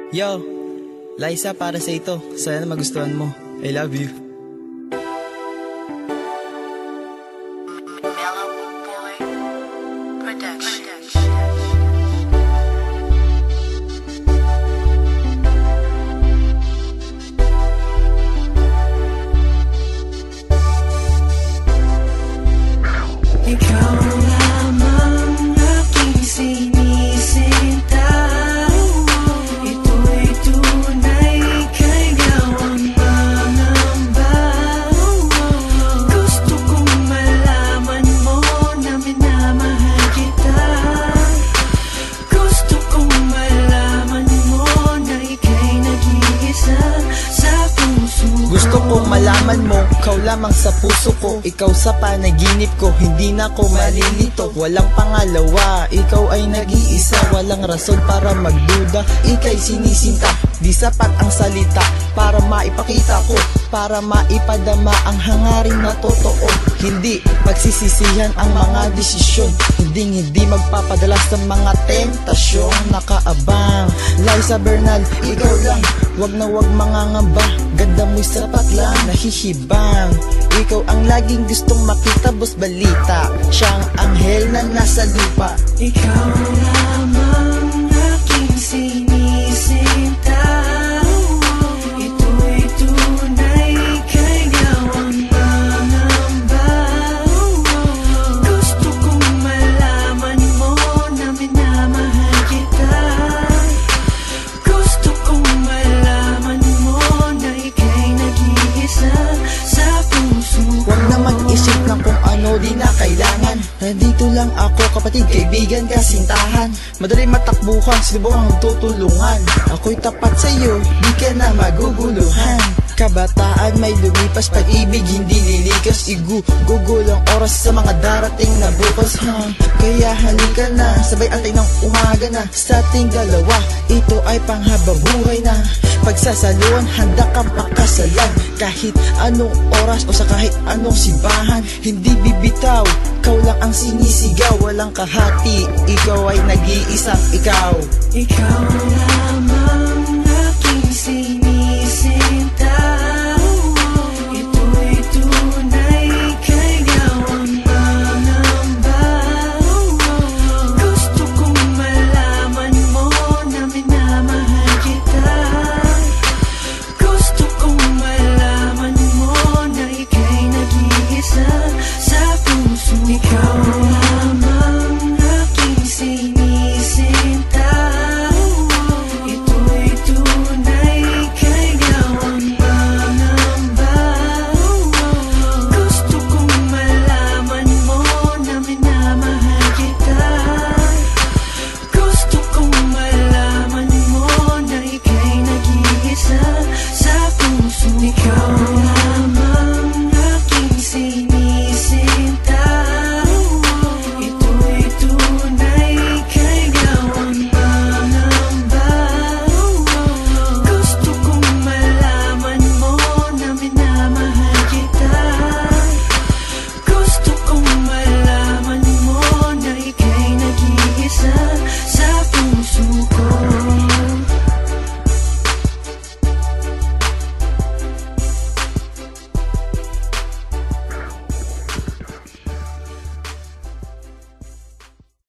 Yo, Liza, para sa ito. Sana magustuhan mo. I love you. Ikaw lamang aking sinisinta. Ito'y tunay kay gawang mangamba. Gusto kong malaman mo na minamahal kita. Gusto kong malaman mo na ika'y nag-iisa sa puso ko. Gusto kong malaman mo, ikaw lamang sa puso ko. Ikaw sa panaginip ko, hindi na ko malilito. Walang pangalawa, ikaw ay nag-iisa. Walang rason para magduda, ika'y sinisinta. Di sapat ang salita para maipakita ko, para maipadama ang hangarin na totoo. Hindi pagsisisihan ang mga desisyon, hindi magpapadala sa mga tentasyong nakaabang. Liza Bernal, ikaw lang, wag na wag mangangamba. Ganda mo'y sapat lang, nahihibang. Ikaw ang laging gustong makita, boss balita. Siyang anghel na nasa lupa. Ikaw lamang aking sinisinta. Ito'y tunay kay gawang mangamba. Gusto kong malaman mo na minamahal kita. Gusto kong malaman mo na ika'y nag-iisa sa puso ko. Huwag na mag-isip ng kung ano di na kailangan. Nandito lang ako, kapatid, kaibigan, kasintahan. Madali matakbuhan, sino ang tutulungan? Ako'y tapat sa'yo, di ka na maguguluhan. Kabataan may lumipas, pag-ibig hindi lilikas. Igugugol ang oras sa mga darating na bukas, Kaya halika na, sabay atay ng umaga na. Sa ating dalawa, ito ay panghababuhay na. Pagsasaluan, handa kang pakasalan. Kahit anong oras o sa kahit anong simbahan. Hindi bibitaw, ikaw lang ang sinisigaw. Walang kahati, ikaw ay nag-iisang ikaw. Ikaw lamang aking sinisinta. Ito'y tunay kay gawang mangamba. Gusto kong malaman mo na minamahal kita. Gusto kong malaman mo na ika'y nag-iisa sa puso ko. Ikaw lamang aking sinisinta. Ito'y tunay kay gawang mangamba. Gusto kong malaman mo na minamahal kita. Gusto kong malaman mo na ika'y nag-iisa sa puso ko. Ikaw lamang aking sinisinta. Ito'y tunay kay gawang mangamba. Gusto kong malaman mo na minamahal kita. Gusto kong malaman mo na ika'y nag-iisa sa